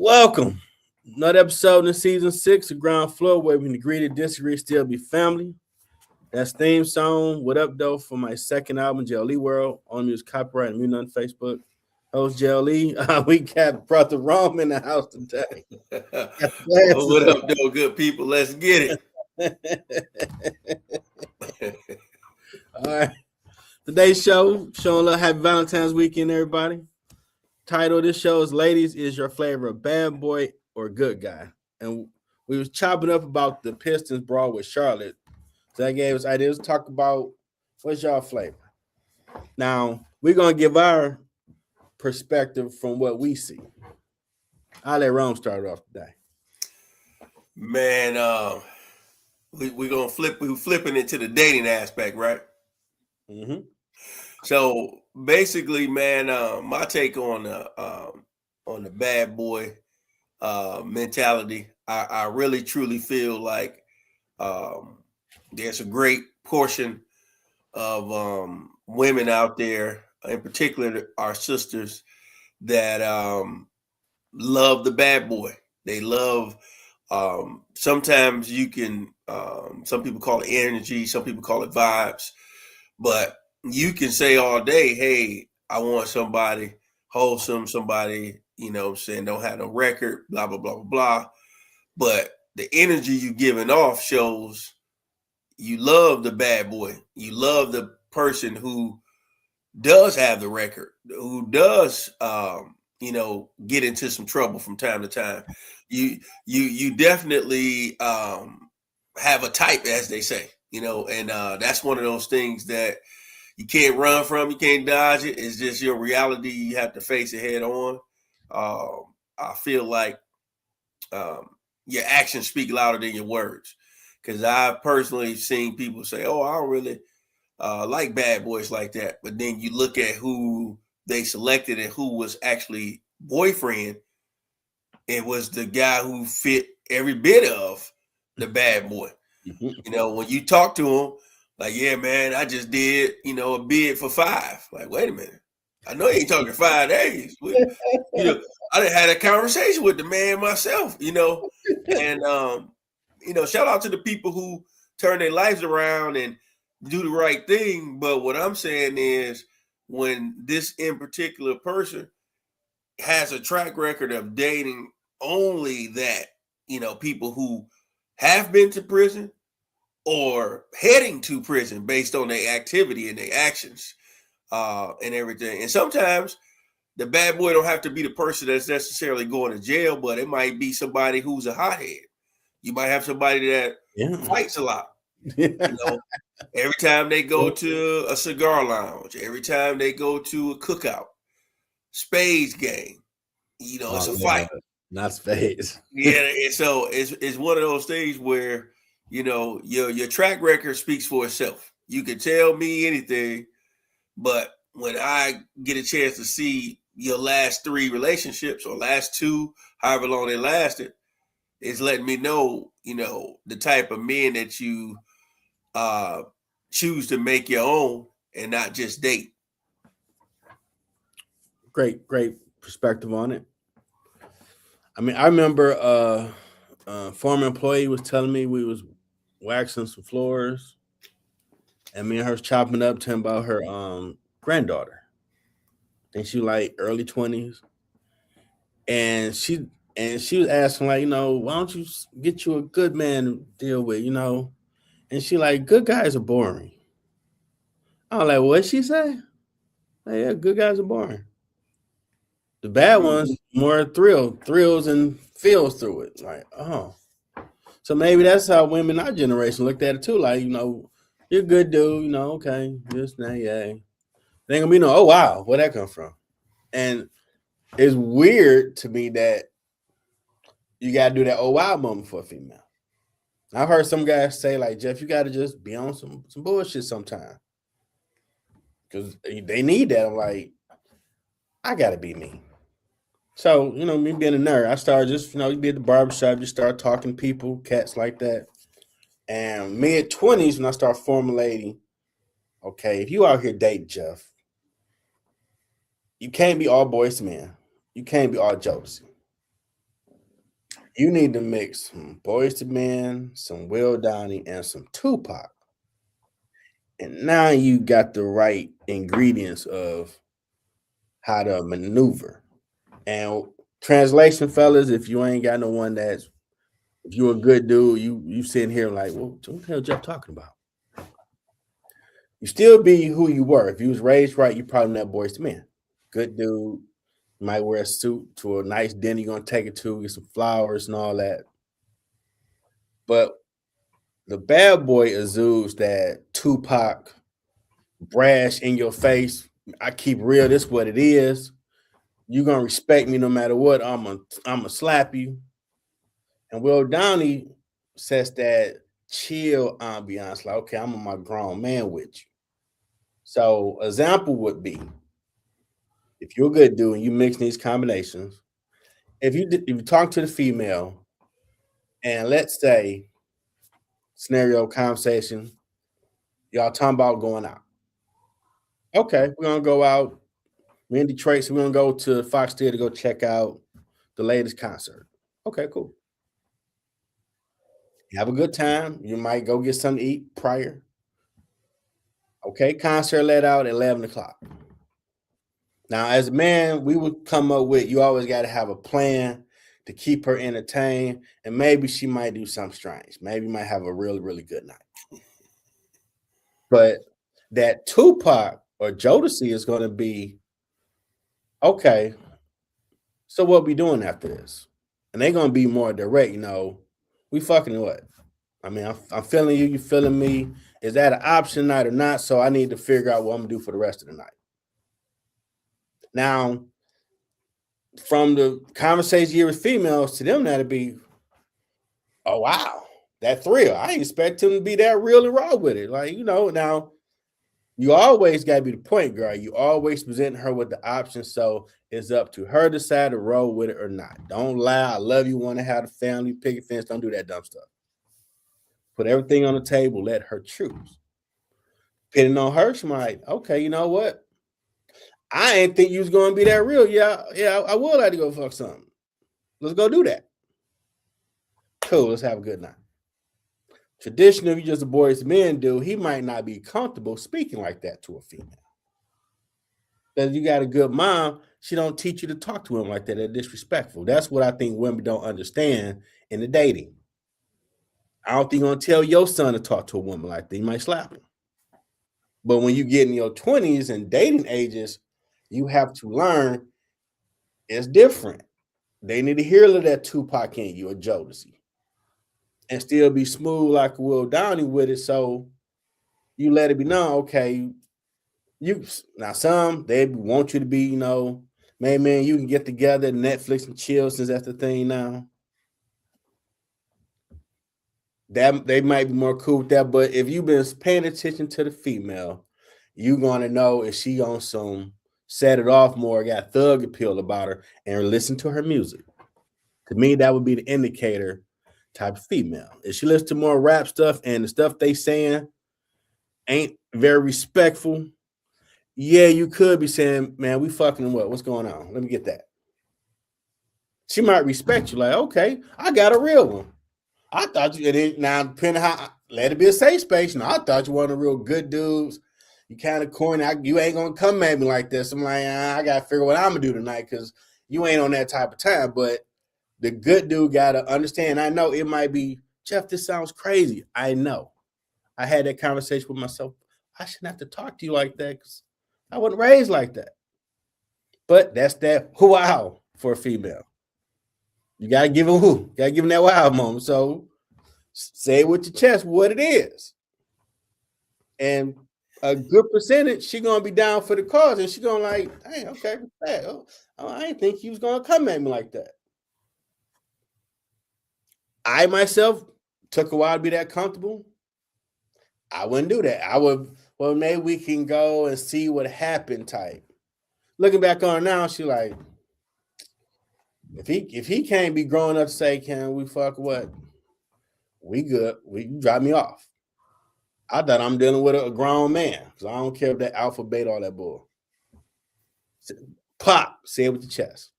Welcome. Another episode in season 6 of Ground Floor where we can agree to disagree, still be family. That's theme song. What up, though, for my second album, JLE World. On music copyright and me on Facebook. Host JLE. We got Brother Rome in the house today. Well, what up, though, good people? Let's get it. All right. Today's show, showing a little happy Valentine's weekend, everybody. Title of this show is Ladies, is your flavor a bad boy or good guy? And we was chopping up about the Pistons brawl with Charlotte. So that gave us ideas to talk about what's y'all flavor. Now, we're going to give our perspective from what we see. I'll let Rome start off today. Man, we're going to we're flipping it to the dating aspect, right? Mm-hmm. So basically, man, my take on the bad boy mentality, I really truly feel like there's a great portion of women out there, in particular our sisters, that love the bad boy. They love. Sometimes you can. Some people call it energy. Some people call it vibes, but you can say all day, hey, I want somebody wholesome, somebody, saying don't have no record, blah, blah, blah, blah, blah. But the energy you giving off shows you love the bad boy. You love the person who does have the record, who does, get into some trouble from time to time. You definitely have a type, as they say, and that's one of those things that you can't run from, you can't dodge it. It's just your reality. You have to face it head on. I feel like your actions speak louder than your words. Because I've personally seen people say, oh, I don't really like bad boys like that. But then you look at who they selected and who was actually boyfriend. It was the guy who fit every bit of the bad boy. When you talk to him, like, yeah, man, I just did, a bid for 5. Like, wait a minute. I know you ain't talking 5 days. I done had a conversation with the man myself, and, shout out to the people who turn their lives around and do the right thing. But what I'm saying is when this in particular person has a track record of dating only that, people who have been to prison or heading to prison based on their activity and their actions and everything. And sometimes the bad boy don't have to be the person that's necessarily going to jail, but it might be somebody who's a hothead. You might have somebody that fights a lot. Every time they go to a cigar lounge, every time they go to a cookout, spades game, it's a fight. Not spades. Yeah, and so it's one of those things where your track record speaks for itself. You can tell me anything, but when I get a chance to see your last 3 relationships or last 2, however long they lasted, it's letting me know, the type of men that you choose to make your own and not just date. Great perspective on it. I mean, I remember a former employee was telling me we was waxing some floors, and me and her was chopping up to him about her granddaughter. I think she was like early 20s, and she was asking like, why don't you get you a good man to deal with, And she like, good guys are boring. I was like, what'd she say? Like, yeah, good guys are boring. The bad ones more thrills and feels through it. Like, oh. So maybe that's how women our generation looked at it too. Like, you're a good dude, okay, just now, yeah. They ain't gonna be no, oh wow, where'd that come from? And it's weird to me that you gotta do that oh wow moment for a female. I've heard some guys say, like, Jeff, you gotta just be on some bullshit sometime. Because they need that. I'm like, I gotta be me. So, me being a nerd, I started just, you be at the barbershop, just start talking to people, cats like that. And mid-20s, when I start formulating, okay, if you out here dating, Jeff, you can't be all boys to men. You can't be all Jodeci. You need to mix some Boys to Men, some Will Downey, and some Tupac. And now you got the right ingredients of how to maneuver. And translation, fellas, if you ain't got no one that's if you're a good dude, you sitting here like, well, what the hell Jeff talking about? You still be who you were. If you was raised right, you probably not Boys to Men. Good dude. You might wear a suit to a nice dinner you're gonna take it to, get some flowers and all that. But the bad boy exudes that Tupac brash in your face. I keep real. This what it is. You gonna respect me no matter what. I'm gonna slap you. And Will Downey says that chill ambiance, like okay, I'm my grown man with you. So example would be if you're a good dude and you mix these combinations. If you talk to the female and let's say scenario conversation, y'all talking about going out. Okay, we're gonna go out. We're in Detroit, so we're gonna go to Fox Theater to go check out the latest concert. Okay, cool. You have a good time. You might go get something to eat prior. Okay, concert let out at 11 o'clock. Now, as a man, we would come up with you always got to have a plan to keep her entertained, and maybe she might do something strange. Maybe might have a really, really good night. But that Tupac or Jodeci is going to be okay. So what we doing after this? And they're going to be more direct. We fucking what? I mean, I'm feeling you. You feeling me? Is that an option night or not? So I need to figure out what I'm gonna do for the rest of the night. Now, from the conversation here with females, to them that'd be, oh wow, that thrill. I didn't expect him to be that real and raw with it. Like, now you always gotta be the point girl. You always present her with the option. So it's up to her to decide to roll with it or not. Don't lie. I love you, want to have a family, picket fence. Don't do that dumb stuff. Put everything on the table, let her choose. Depending on her, she might, okay, you know what? I ain't think you was gonna be that real. Yeah, I would like to go fuck something. Let's go do that. Cool, let's have a good night. Traditionally, if you just a Boys to Men dude, he might not be comfortable speaking like that to a female. Because you got a good mom, she don't teach you to talk to him like that. They're disrespectful. That's what I think women don't understand in the dating. I don't think you're gonna tell your son to talk to a woman like that. You might slap him. But when you get in your 20s and dating ages, you have to learn it's different. They need to hear a little of that Tupac in you or Jodeci and still be smooth like Will Downey with it. So you let it be known, okay, now some they want you to be, man, you can get together, Netflix and chill since that's the thing now. That they might be more cool with that. But if you've been paying attention to the female, you're gonna know if she on some set it off more, got thug appeal about her, and listen to her music. To me, that would be the indicator type of female. If she listens to more rap stuff and the stuff they saying ain't very respectful, yeah, you could be saying, man, we fucking what? What's going on? Let me get that. She might respect you, like, okay, I got a real one. I thought you didn't. Now, depending how, let it be a safe space. Now, I thought you were one of the real good dudes. You kind of corny. You ain't gonna come at me like this. I'm like, I gotta figure what I'm gonna do tonight because you ain't on that type of time. But the good dude gotta understand. I know it might be, Jeff, this sounds crazy. I know. I had that conversation with myself. I shouldn't have to talk to you like that because I wasn't raised like that. But that's that wow for a female. You gotta give them gotta give them that wow moment. So say it with your chest what it is. And a good percentage, she gonna be down for the cause, and she gonna like, hey, okay, I didn't think he was gonna come at me like that. I myself took a while to be that comfortable. I wouldn't do that. I would, well, maybe we can go and see what happened type. Looking back on it now, she like, if he can't be growing up to say, can we fuck what? We good. We drop me off. I thought I'm dealing with a grown man because I don't care if that alpha, beta, all that bull. Pop, say it with your chest.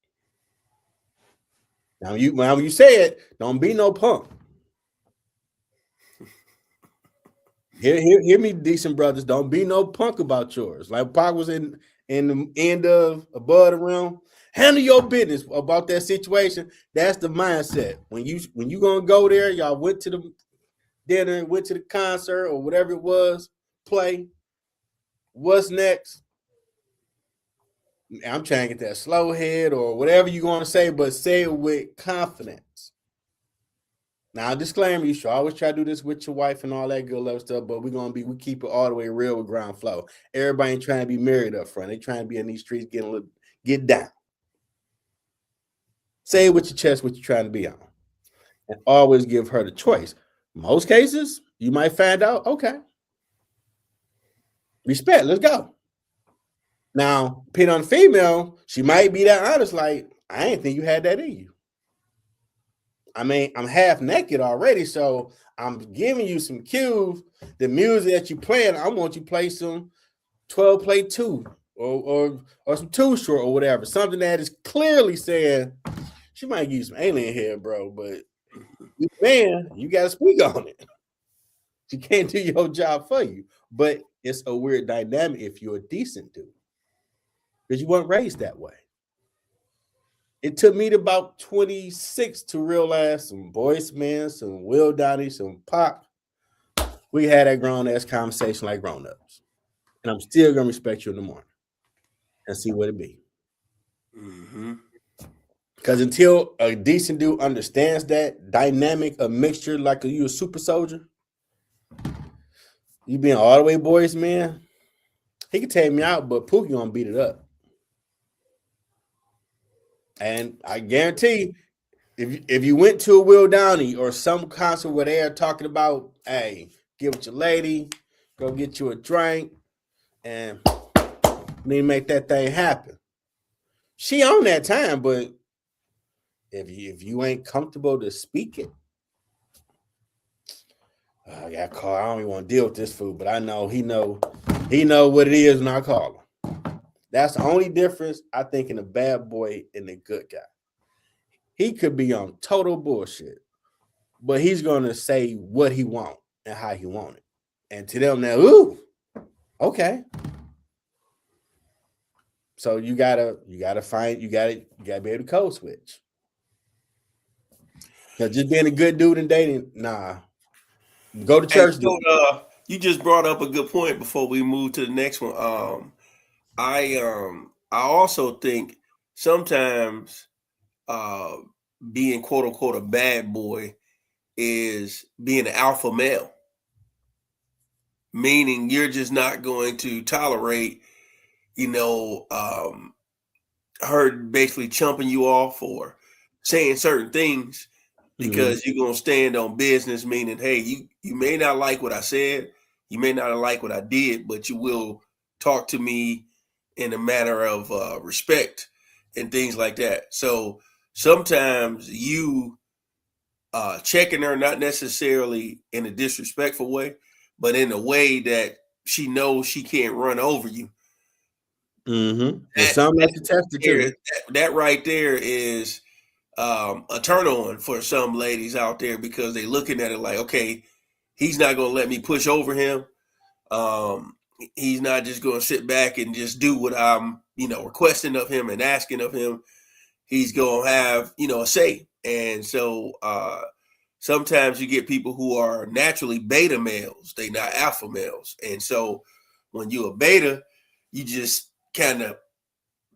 Now when you say it, don't be no punk. Hear me, decent brothers. Don't be no punk about yours. Like Pac was in the end of above the rim. Handle your business about that situation. That's the mindset. When you gonna go there, y'all went to the dinner, went to the concert or whatever it was, play. What's next? I'm trying to get that slow head or whatever you're going to say, but say it with confidence. Now, disclaimer, you should always try to do this with your wife and all that good love stuff, but we keep it all the way real with ground flow. Everybody ain't trying to be married up front. They trying to be in these streets get down. Say it with your chest what you're trying to be on. And always give her the choice. Most cases, you might find out, okay. Respect, let's go. Now, pin on female, she might be that honest, like, I ain't think you had that in you. I mean, I'm half naked already, so I'm giving you some cues. The music that you playing, I want you to play some 12 play 2 or some 2 short or whatever. Something that is clearly saying she might give you some alien here, bro, but man, you got to speak on it. She can't do your job for you. But it's a weird dynamic if you're a decent dude because you weren't raised that way. It took me to about 26 to realize some Boyce Man, some Will Donnie, some Pop. We had that grown ass conversation like grown ups. And I'm still gonna respect you in the morning and see what it be. Because until a decent dude understands that dynamic, a mixture like you a super soldier, you being all the way Boyce Man, he can take me out, but Pookie gonna beat it up. And I guarantee if you went to a Will Downey or some concert where they are talking about, hey, get with your lady, go get you a drink, and need to make that thing happen. She on that time, but if you ain't comfortable to speak it, I got called. I don't even want to deal with this fool, but I know he know what it is when I call him. That's the only difference I think in a bad boy and a good guy. He could be on total bullshit, but he's gonna say what he want and how he want it. And to them now, ooh, okay. So you gotta be able to code switch. Now, just being a good dude and dating, nah. Go to Hey, church. you just brought up a good point before we move to the next one. I also think sometimes being quote unquote a bad boy is being an alpha male, meaning you're just not going to tolerate, her basically chumping you off or saying certain things because you're gonna stand on business, meaning, hey, you may not like what I said, you may not like what I did, but you will talk to me in a manner of respect and things like that. So sometimes you checking her not necessarily in a disrespectful way, but in a way that she knows she can't run over you. And some like to test it too. That right there is a turn on for some ladies out there because they looking at it like, okay, he's not going to let me push over him. He's not just going to sit back and just do what I'm, requesting of him and asking of him. He's going to have, a say. And so sometimes you get people who are naturally beta males. They not alpha males. And so when you're a beta, you just kind of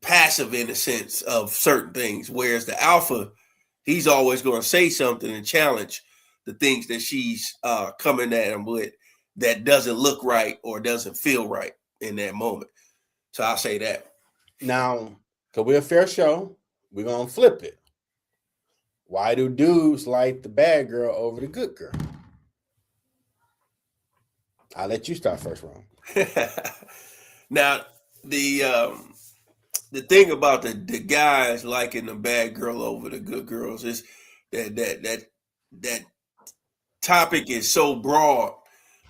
passive in the sense of certain things. Whereas the alpha, he's always going to say something and challenge the things that she's coming at him with that doesn't look right or doesn't feel right in that moment. So I'll say that. Now, because we're a fair show, we're going to flip it. Why do dudes like the bad girl over the good girl? I'll let you start first, Ron. Now, the thing about the guys liking the bad girl over the good girls is that topic is so broad,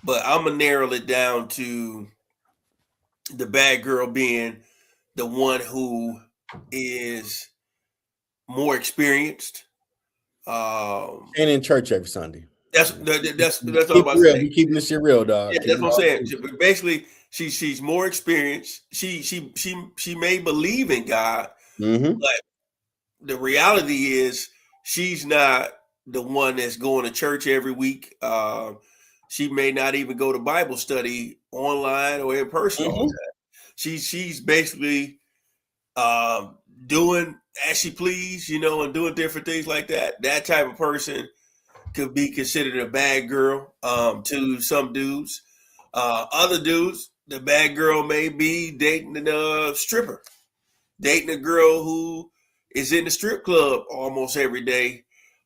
but I'm gonna narrow it down to the bad girl being the one who is more experienced, And in church every Sunday. That's all I'm Keep about it to real. say. You keeping this shit real, dog. Yeah, Keep that's it what I'm all saying. true. Basically, she's more experienced. She may believe in God, Mm-hmm. but the reality is she's not the one that's going to church every week. She may not even go to Bible study online or in person all the Mm-hmm. time. She's basically doing as she please, and doing different things like that. That type of person could be considered a bad girl to some dudes. Other dudes, the bad girl may be dating a stripper, dating a girl who is in the strip club almost every day.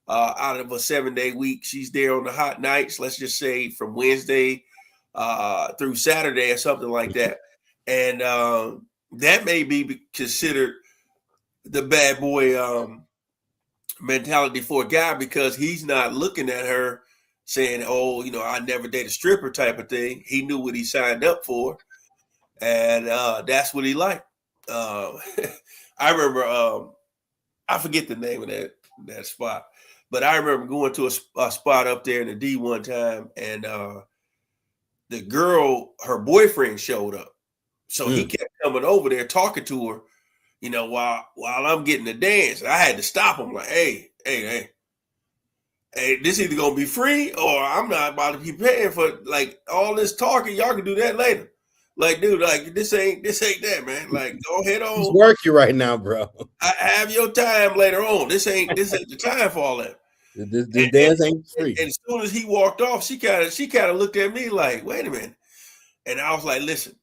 Out of a 7-day week, she's there on the hot nights. Let's just say from Wednesday through Saturday or something like that, and that may be considered the bad boy mentality for a guy because he's not looking at her saying, "Oh, I never date a stripper" type of thing. He knew what he signed up for, and that's what he liked. Uh, I remember, I forget the name of that spot, but I remember going to a spot up there in the D one time, and the girl, her boyfriend showed up, so he kept coming over there talking to her, while I'm getting the dance. I had to stop him, like, hey, this either gonna be free or I'm not about to be paying for like all this talking. Y'all can do that later. Like, dude, like this ain't that, man. Like, go ahead He's on. working right now, bro. I have your time later on. This ain't the time for all that. This dance ain't free. And as soon as he walked off, she kind of looked at me like, wait a minute. And I was like, listen,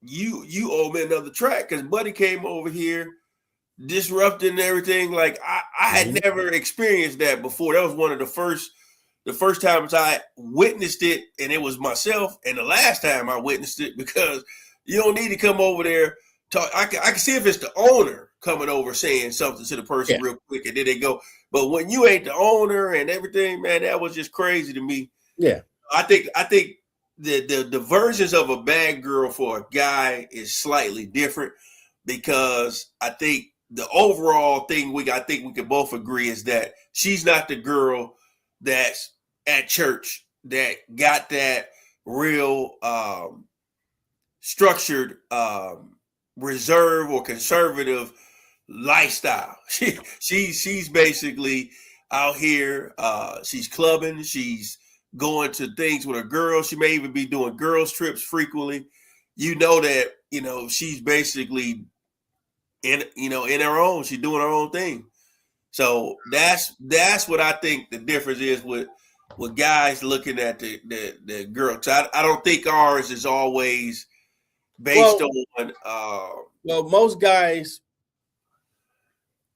you owe me another track because Buddy came over here disrupting everything. Like I had never experienced that before. That was one of the first times I witnessed it, and it was myself. And the last time I witnessed it, because you don't need to come over there talk. I can see if it's the owner coming over saying something to the person real quick, and then they go. But when you ain't the owner and everything, man, that was just crazy to me. Yeah, I think the versions of a bad girl for a guy is slightly different because I think the overall thing I think we can both agree is that she's not the girl that's at church that got that real structured reserve or conservative lifestyle. She's basically out here. She's clubbing. She's going to things with her girls. She may even be doing girls trips frequently. You know that she's basically in her own. She's doing her own thing. So that's what I think the difference is with guys looking at the girl. So I don't think ours is always based on. Well, most guys,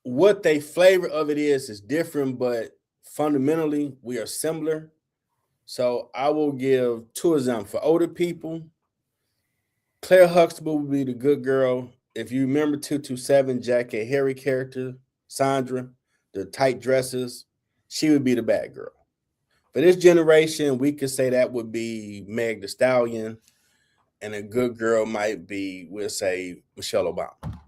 what they flavor of it is different, but fundamentally we are similar. So I will give two examples. For older people, Claire Huxtable would be the good girl. If you remember 227, Jack and Harry character, Sandra, the tight dresses, she would be the bad girl. For this generation, we could say that would be Meg the Stallion, and a good girl might be, we'll say, Michelle Obama.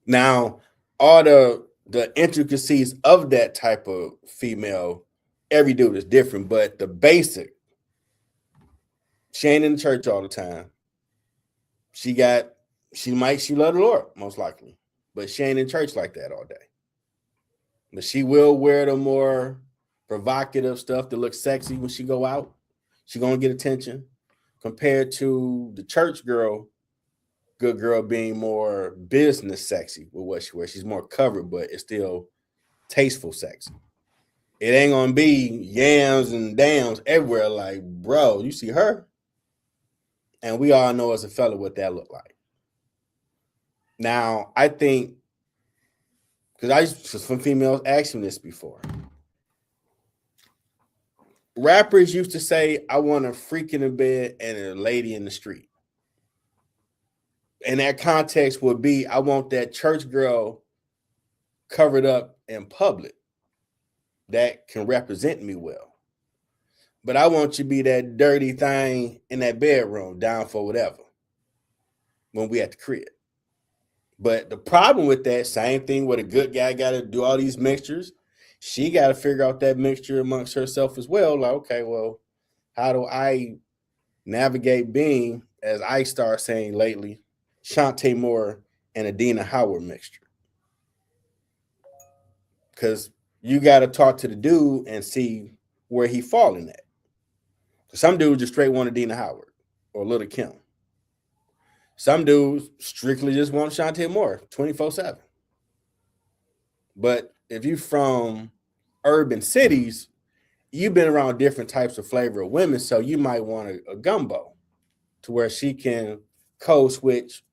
Now, all the intricacies of that type of female, every dude is different, but the basic, she ain't in the church all the time. She love the Lord, most likely, but she ain't in church like that all day. But she will wear the more provocative stuff that looks sexy when she go out. She gonna get attention compared to the church girl, good girl being more business sexy with what she wears. She's more covered, but it's still tasteful sexy. It ain't gonna be yams and dams everywhere. Like, bro, you see her, and we all know as a fella what that look like. Now, I think because some females asked me this before. Rappers used to say, "I want a freak in the bed and a lady in the street." And that context would be, I want that church girl covered up in public that can represent me well. But I want you to be that dirty thing in that bedroom, down for whatever, when we at the crib. But the problem with that, same thing with a good guy got to do all these mixtures. She got to figure out that mixture amongst herself as well. Like, okay, well, how do I navigate being, as I start saying lately, Shantae Moore and Adina Howard mixture? Because you got to talk to the dude and see where he falling at. Some dudes just straight want Adina Howard or Little Kim. Some dudes strictly just want Shantae Moore 24/7. But if you from urban cities, you've been around different types of flavor of women, so you might want a gumbo to where she can code switch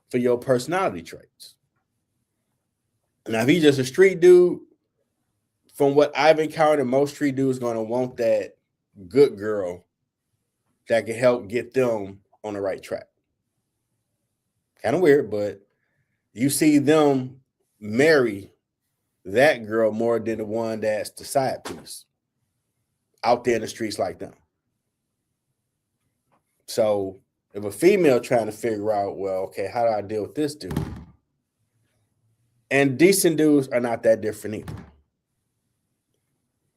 for your personality traits. Now, if he's just a street dude, from what I've encountered, most street dudes going to want that good girl that can help get them on the right track. Kind of weird, but you see them marry that girl more than the one that's the side piece out there in the streets like them. So if a female trying to figure out, well, okay, how do I deal with this dude? And decent dudes are not that different either.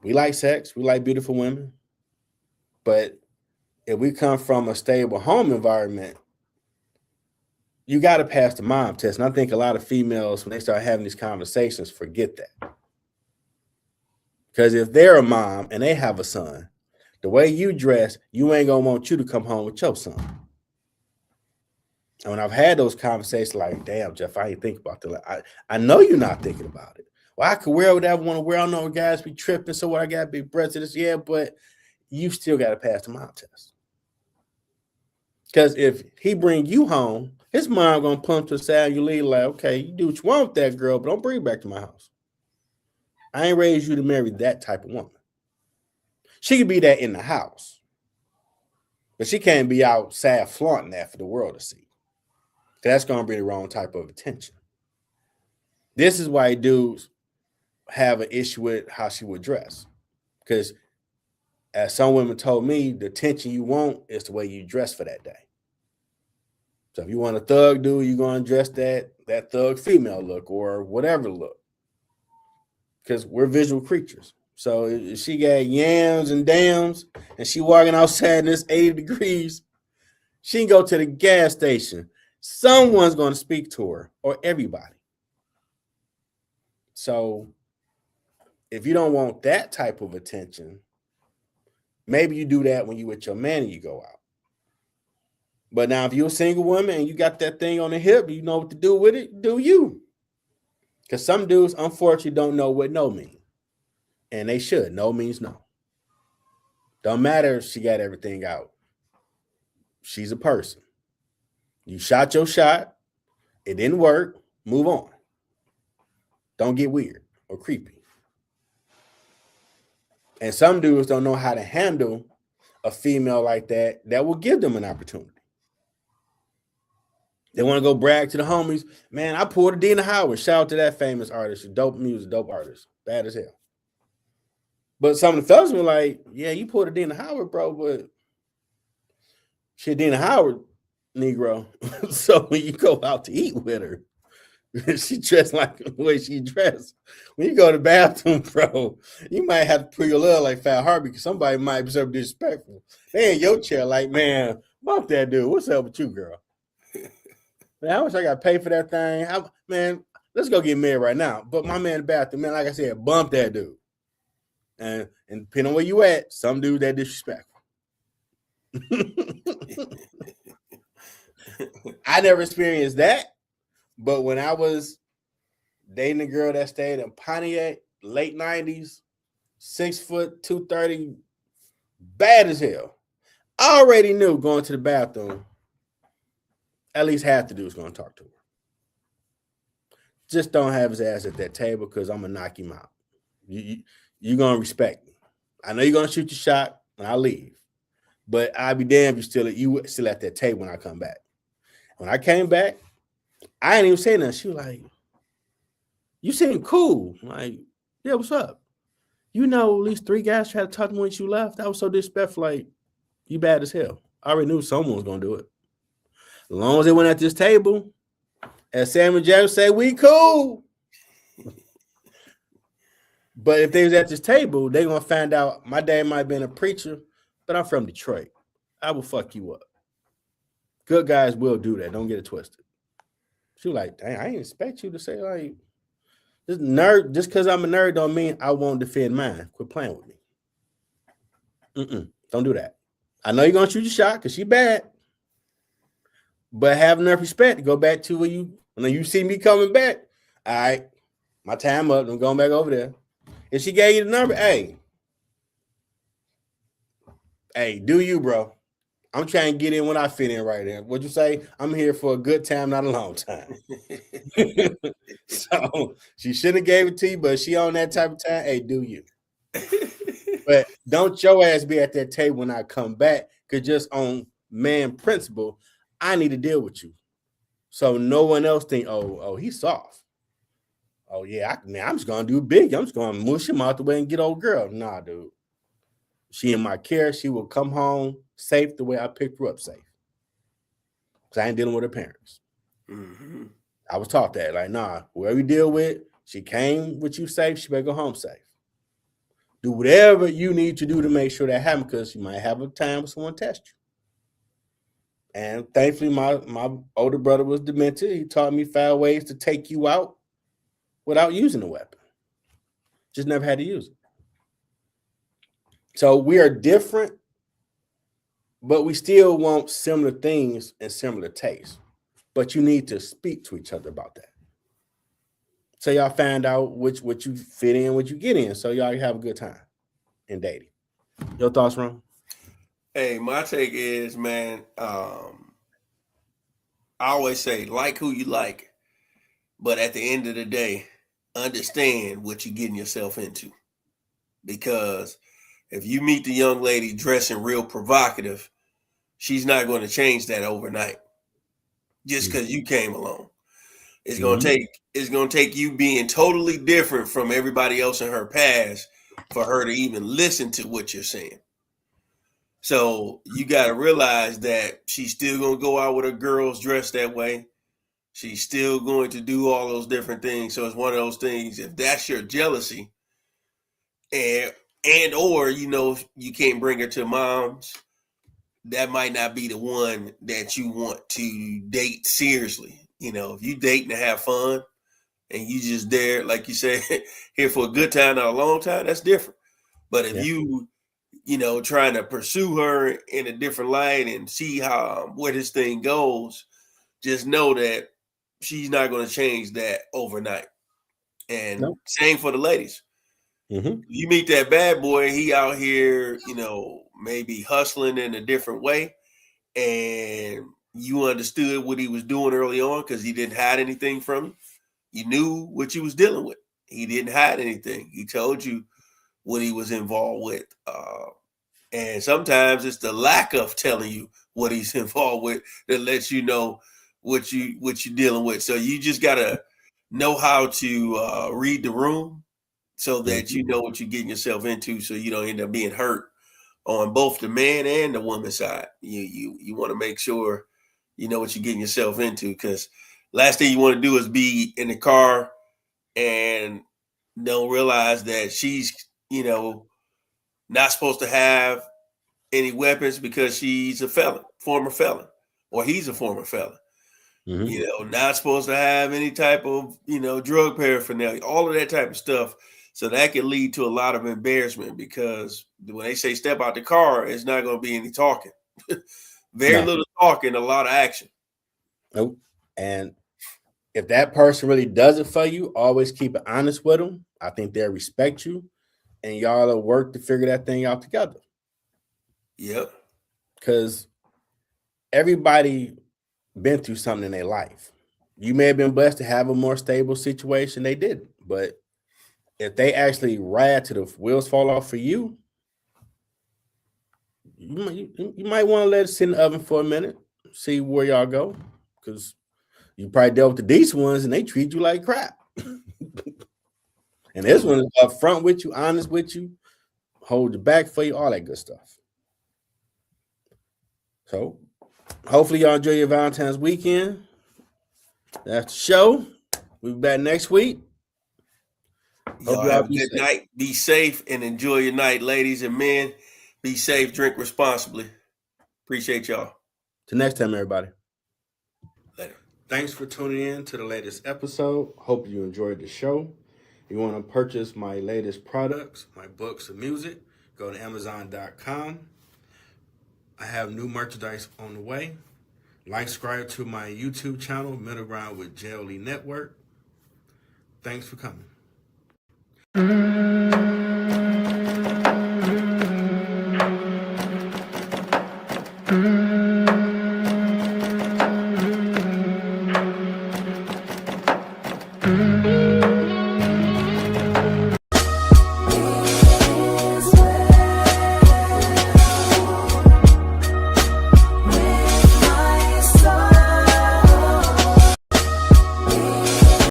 We like sex, we like beautiful women, but if we come from a stable home environment, you got to pass the mom test. And I think a lot of females, when they start having these conversations, forget that. Because if they're a mom and they have a son, the way you dress, you ain't going to want you to come home with your son. And when I've had those conversations, like, damn, Jeff, I ain't think about that. I know you're not thinking about it. Well, I could wear whatever I want to wear. I know guys be tripping, so what, I got big breasts of this. Yeah, but you still got to pass the mom test. Because if he bring you home, his mom gonna pull him to the side and you leave like, okay, you do what you want with that girl, but don't bring her back to my house. I ain't raised you to marry that type of woman. She could be that in the house, but she can't be outside flaunting that for the world to see. That's gonna be the wrong type of attention. This is why dudes have an issue with how she would dress. Because as some women told me, the attention you want is the way you dress for that day. So if you want a thug dude, you're going to dress that thug female look or whatever look. Because we're visual creatures. So if she got yams and dams and she walking outside and it's 80 degrees, she can go to the gas station. Someone's going to speak to her or everybody. So if you don't want that type of attention, maybe you do that when you with your man and you go out. But now if you're a single woman and you got that thing on the hip, you know what to do with it, do you. Because some dudes, unfortunately, don't know what no means. And they should. No means no. Don't matter if she got everything out. She's a person. You shot your shot. It didn't work. Move on. Don't get weird or creepy. And some dudes don't know how to handle a female like that will give them an opportunity. They want to go brag to the homies. Man, I pulled Adina Howard. Shout out to that famous artist. Dope music, dope artist. Bad as hell. But some of the fellas were like, yeah, you pulled Adina Howard, bro, but she Adina Howard, Negro. So when you go out to eat with her, she dressed like the way she dressed. When you go to the bathroom, bro, you might have to pull your leg like Fat Harvey because somebody might be so disrespectful. They in your chair like, man, bump that dude. What's up with you, girl? Man, how much I got to pay for that thing? Man, let's go get married right now. But my man in the bathroom, man, like I said, bump that dude. And depending on where you at, some dude that disrespectful. I never experienced that. But when I was dating a girl that stayed in Pontiac, late 90s, 6 foot, 230, bad as hell. I already knew going to the bathroom, at least half the dude's going to talk to her. Just don't have his ass at that table because I'm going to knock him out. You're going to respect me. I know you're going to shoot your shot when I leave. But I'll be damned if you still at that table when I come back. When I came back, I ain't even say nothing. She was like, you seem cool. I'm like, yeah, what's up? You know, at least 3 guys tried to talk to me when you left. That was so disrespectful. Like, you bad as hell. I already knew someone was going to do it. As long as they went at this table, As Samuel Jackson say, we cool. But if they was at this table, they gonna find out my dad might have been a preacher, but I'm from Detroit. I will fuck you up. Good guys will do that. Don't get it twisted. She was like, dang, I didn't expect you to say like this nerd. Just because I'm a nerd don't mean I won't defend mine. Quit playing with me. Don't do that. I know you're gonna shoot your shot because she bad, but have enough respect to go back to where when you see me coming back. All right, my time up. I'm going back over there. If she gave you the number, hey, do you, bro? I'm trying to get in when I fit in right there. What'd you say? I'm here for a good time, not a long time. So she shouldn't have gave it to you, but she on that type of time. Hey, do you? But don't your ass be at that table when I come back, because just on man principle, I need to deal with you. So no one else think, oh, he's soft. Oh, yeah, I'm just going to do big. I'm just going to mush him out the way and get old girl. Nah, dude. She in my care. She will come home safe the way I picked her up safe. Because I ain't dealing with her parents. Mm-hmm. I was taught that. Like, nah, whoever you deal with, she came with you safe. She better go home safe. Do whatever you need to do to make sure that happens, because you might have a time when someone test you. And thankfully, my older brother was demented. He taught me 5 ways to take you out without using a weapon. Just never had to use it. So we are different, but we still want similar things and similar tastes. But you need to speak to each other about that. So y'all find out what you fit in, what you get in. So y'all have a good time in dating. Your thoughts, Ron? Hey, my take is, man, I always say, like who you like, but at the end of the day, understand what you're getting yourself into. Because if you meet the young lady dressing real provocative, she's not going to change that overnight just because you came along. It's going to take you being totally different from everybody else in her past for her to even listen to what you're saying. So you got to realize that she's still going to go out with her girls dressed that way. She's still going to do all those different things. So it's one of those things, if that's your jealousy and or, you can't bring her to mom's, that might not be the one that you want to date seriously. If you dating to have fun and you just there, like you said, here for a good time, not a long time, that's different. But if you trying to pursue her in a different light and see where this thing goes, just know that she's not going to change that overnight. And same for the ladies. Mm-hmm. You meet that bad boy, he out here, maybe hustling in a different way, and you understood what he was doing early on because he didn't hide anything from you. You knew what you was dealing with. He didn't hide anything. He told you what he was involved with. And sometimes it's the lack of telling you what he's involved with that lets you know what you're dealing with. So you just gotta know how to read the room so that you know what you're getting yourself into, so you don't end up being hurt on both the man and the woman side. You want to make sure you know what you're getting yourself into, because last thing you want to do is be in the car and don't realize that she's not supposed to have any weapons because she's a felon, former felon, or he's a former felon. Not supposed to have any type of drug paraphernalia, all of that type of stuff. So that can lead to a lot of embarrassment, because when they say step out the car, it's not going to be any talking. Very little talking, a lot of action. Nope. And if that person really does it for you, always keep it honest with them. I think they'll respect you, and y'all will work to figure that thing out together. Yep. Because everybody been through something in their life. You may have been blessed to have a more stable situation. They didn't. But if they actually ride to the wheels fall off for you, you might want to let it sit in the oven for a minute, see where y'all go. Because you probably dealt with the decent ones and they treat you like crap. And this one is upfront with you, honest with you, hold your back for you, all that good stuff. So hopefully y'all enjoy your Valentine's weekend. That's the show. We'll be back next week. Y'all Hope have a be good safe. night. Be safe and enjoy your night, ladies and men. Be safe, drink responsibly. Appreciate y'all. Till next time, everybody. Later. Thanks for tuning in to the latest episode. Hope you enjoyed the show. If you want to purchase my latest products, my books and music, go to Amazon.com. I have new merchandise on the way. Subscribe to my YouTube channel, Middle Ground with JLE Network. Thanks for coming.